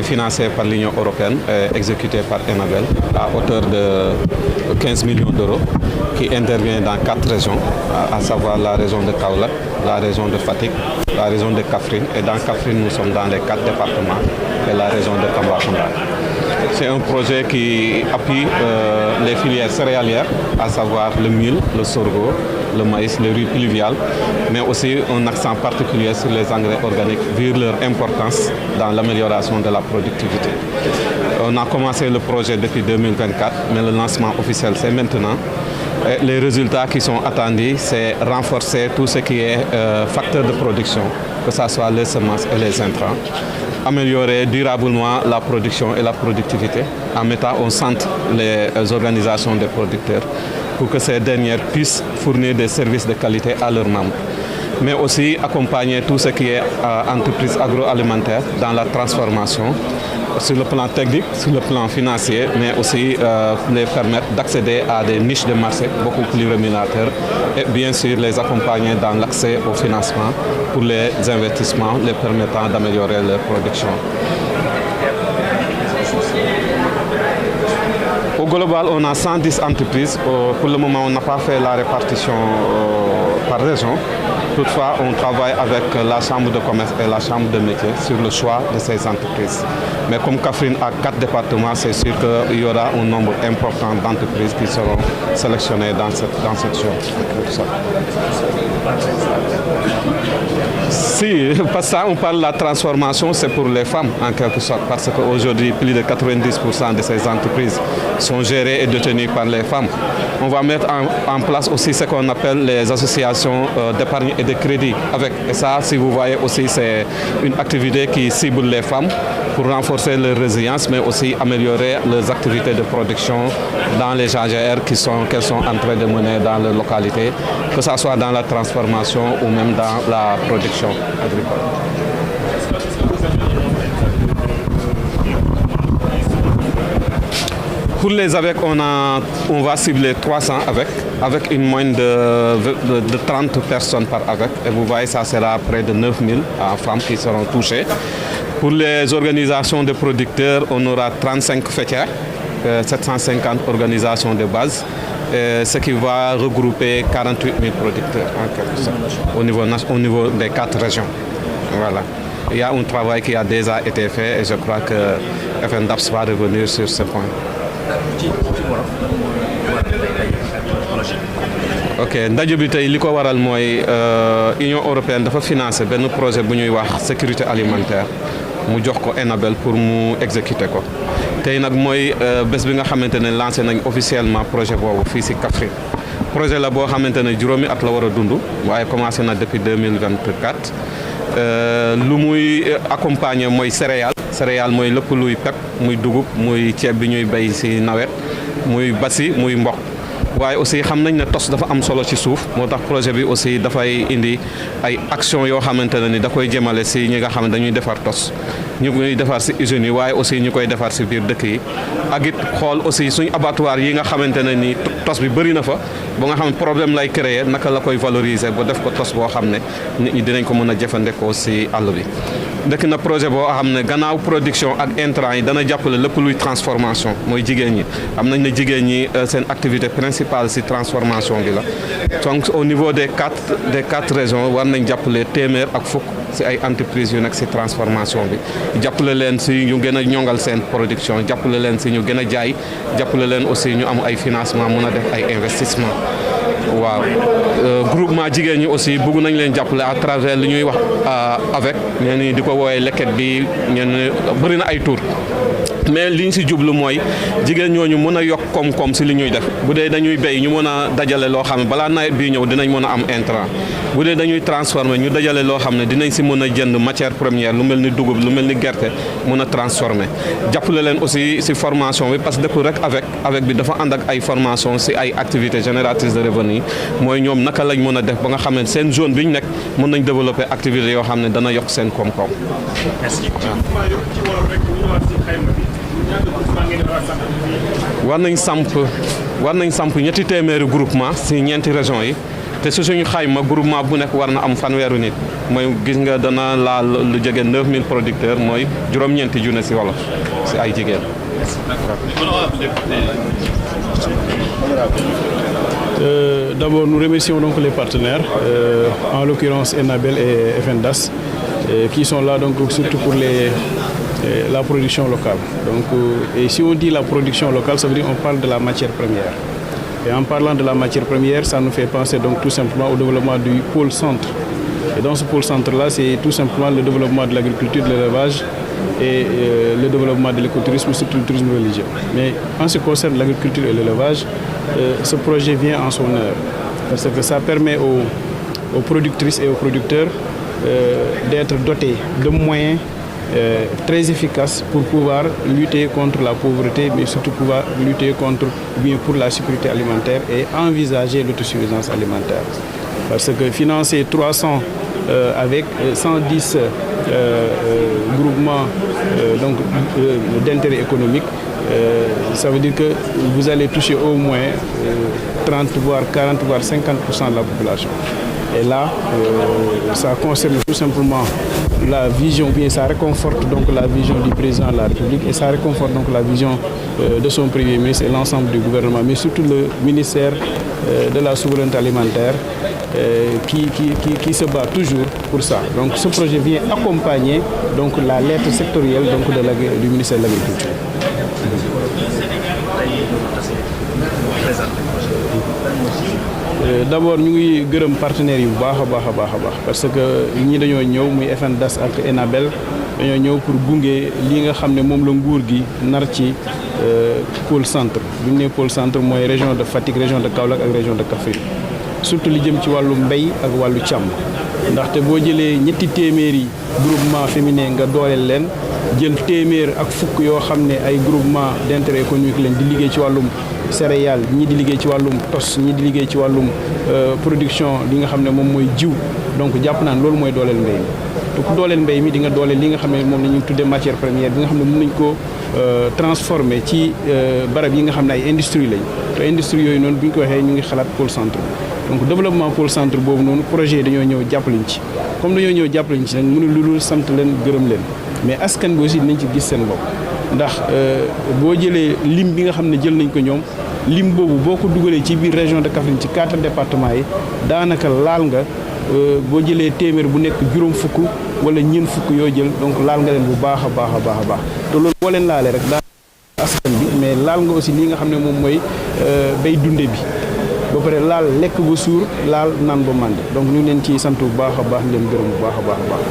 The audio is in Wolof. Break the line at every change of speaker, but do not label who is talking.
est financé par l'Union européenne et exécuté par Enabel à hauteur de 15 millions d'euros qui intervient dans 4 régions, à savoir la région de Kaolack, la région de Fatick, la région de Kaffrine et dans Kaffrine nous sommes dans les 4 départements et la région de Tambacounda. C'est un projet qui appuie les filières céréalières, à savoir le mil, le sorgho, le maïs, le riz pluvial, mais aussi un accent particulier sur les engrais organiques vu leur importance dans l'amélioration de la productivité. On a commencé le projet depuis 2024, mais le lancement officiel c'est maintenant. Et les résultats qui sont attendus, c'est renforcer tout ce qui est facteur de production, que ce soit les semences et les intrants, améliorer durablement la production et la productivité en mettant au centre les organisations des producteurs pour que ces dernières puissent fournir des services de qualité à leurs membres, mais aussi accompagner tout ce qui est entreprise agroalimentaire dans la transformation sur le plan technique, sur le plan financier, mais aussi les permettre d'accéder à des niches de marché beaucoup plus rémunérateurs et bien sûr les accompagner dans l'accès au financement pour les investissements les permettant d'améliorer leur production. Au global, on a 110 entreprises. Pour le moment, on n'a pas fait la répartition par région. Toutefois, on travaille avec la Chambre de commerce et la Chambre de métier sur le choix de ces entreprises. Mais comme Kaffrine a 4 départements, c'est sûr qu'il y aura un nombre important d'entreprises qui seront sélectionnées dans cette chose. Si, parce que ça, on parle de la transformation, c'est pour les femmes en quelque sorte, parce qu'aujourd'hui, plus de 90% de ces entreprises sont gérées et détenues par les femmes. On va mettre en place aussi ce qu'on appelle les associations d'épargne et de crédit avec. Et ça, si vous voyez aussi, c'est une activité qui cible les femmes pour renforcer leur résilience, mais aussi améliorer leurs activités de production dans les AGR qu'elles sont en train de mener dans leur localité, que ce soit dans la transformation ou même dans la production agricole. Pour les AVEC, on va cibler 300 avec une moyenne de 30 personnes par AVEC. Et vous voyez, ça sera près de 9000 femmes qui seront touchées. Pour les organisations de producteurs, on aura 35 fêtières, 750 organisations de base, ce qui va regrouper 48 000 producteurs en quelque sorte, au niveau des 4 régions. Voilà. Il y a un travail qui a déjà été fait et je crois que FNDAPS va revenir sur ce point. Ok, ndaje bi tey li ko waral mooy Union européenne dafa financer benn projet bu ñuy wax sécurité alimentaire mu jox ko Enabel pour mu exécuter ko tey nag mooy bés bi nga xamante ne lancé nañ officiellement projet boobu fii ci Kaffrine projet la boo xamante ne juróomi at la war a dund waaye commencé na depuis 2024 lu muy accompagner mooy céréales mooy lépp luy pepp muy dugub muy ceeb bi ñuy béy ci nawet muy basi muy mboq waaye aussi xam nañ ne tos dafa am solo ci suuf moo tax projet bi aussi dafay indi ay action yoo xamante ne ni da koy jëmale ci ñi nga xam ne dañuy defar tos ñu koy defar ci usines yi waaye aussi ñu koy defar ci biir dëkk yi ak it xool aussi suñu abattoir yi nga xamante ne ni tos bi bëri na fa ba nga xam ne problème lay créer naka la koy valoriser ba def ko tos boo xam ne nit ñi dinañ ko mën a jëfandikoo ci àll bi. dëkk na projet boo xam ne gannaaw production ak intrants yi dana jàppale lépp luy transformation mooy jigéen ñi am nañ ne jigéen ñi seen activité principale ci transformation bi la donc au niveau des quatre régions war nañ jàppale téeméer ak fukk ci ay entreprises yu nekk ci transformation bi jàppale leen ci ñu gën a ñongal seen production jàppale leen ci ñu gën a jaay jàppale leen aussi ñu am ay financement mën a def ay investissement waaw groupement jigéen ñi aussi bëgg nañ leen jàppale à travers li ñuy wax avec ñenn ñi di ko woowee leket bi ñenn bëri na ay tour mais li ñu ci jublu mooy jigéen ñooñu mën a yokk koom-koom ci li ñuy def bu dee dañuy béy ñu mën a dajale loo xam ne balaa nawet bii ñëw dinañ mën a am intrant bu dee dañuy transformer ñu dajale loo xam ne dinañ ci mën a jënd matière première lu mel ni dugub lu mel ni gerte mën a transformer jàppale leen aussi ci formation bi parce que dëkk rek avec bi dafa ànd ak ay formation ci ay activités génératrices de revenus mooy ñoom naka lañ mën a def ba nga xam ne seen zone bi ñu nekk mën nañ développer activités yoo xam ne dana yokk seen koom-koom. war nañ samp ñetti téeméeri groupement ci ñeenti régions yi te su suñu xayma groupement bu nekk war na am fanweeru nit mooy gis nga dana laal lu jege 9000 producteurs mooy juróom-ñeenti junne si wolof si ay jigéen.
D'abord, nous remercions donc les partenaires, en l'occurrence Enabel et FNDAS, qui sont là donc surtout pour la production locale. Donc, et si on dit la production locale, ça veut dire qu'on parle de la matière première. Et en parlant de la matière première, ça nous fait penser donc tout simplement au développement du pôle centre. Et dans ce pôle centre-là, c'est tout simplement le développement de l'agriculture, de l'élevage et le développement de l'écotourisme, surtout le tourisme religieux. Mais en ce qui concerne l'agriculture et l'élevage, ce projet vient en son heure parce que ça permet aux productrices et aux producteurs d'être dotés de moyens très efficaces pour pouvoir lutter contre la pauvreté, mais surtout pouvoir lutter pour la sécurité alimentaire et envisager l'autosuffisance alimentaire. Parce que financer 300 avec 110 groupements d'intérêt économique, ça veut dire que vous allez toucher au moins 30, voire 40, voire 50% de la population. Et là, ça concerne tout simplement la vision, bien ça réconforte donc la vision du président de la République et ça réconforte donc la vision de son Premier ministre et l'ensemble du gouvernement, mais surtout le ministère de la souveraineté alimentaire qui se bat toujours pour ça. Donc ce projet vient accompagner donc la lettre sectorielle donc du ministère de l'Agriculture. D'abord ñu ngi gërëm partenaires yi bu baax a baax parce que ñi dañoo ñëw muy FNDAS ak Enabel dañoo ñëw pour gunge li nga xam ne moom la nguur gi nar ci pôle centre bu ñu nee pôle centre mooy région de Fatick, région de Kaolack ak région de Kaffrine surtout li jëm ci wàllu mbéy ak wàllu càmm ndaxte boo jëlee ñetti téeméeri groupement féminin nga dooleel leen jël téeméer ak fukk yoo xam ne ay groupement d'intérêt économique leen di liggéey ci wàllum céréales ñii di liggéey ci wàllum tos ñii di liggéey ci wàllum production li nga xam ne moom mooy jiw donc jàpp naan loolu mooy dooleel mbéy mi te ku dooleel mbéy mi di nga dooleel li nga xam ne moom la ñu tuddee matière première bi nga xam ne mën nañ ko transformer ci barab yi nga xam ne ay industrie lañ te industrie yooyu noonu bu ñu ko waxee ñu ngi xalaat pôle centre donc développement pôle centre boobu noonu projet yi dañoo ñëw jàppaliñ ci comme dañoo ñëw jàppaliñ ci nag mënu lu dul sant leen gërëm leen mais askan bi aussi dinañ ci gis seen bopp ndax boo jëlee lim bi nga xam ne jël nañ ko ñoom lim boobu boo ko dugalee ci biir région de Kaffrine ci 4 départements yi daanaka laal nga boo jëlee téeméer bu nekk juróom fukk wala ñeent fukk yoo jël donc laal nga leen bu baax a baax te loolu boo leen laalee rek daal askan bi mais laal nga aussi li nga xam ne moom mooy bay dunde bi ba pare laal lekk ba suur laal naan ba màndi donc ñu ngi leen ci sant bu baax a baax leen gërëm bu baax a baax.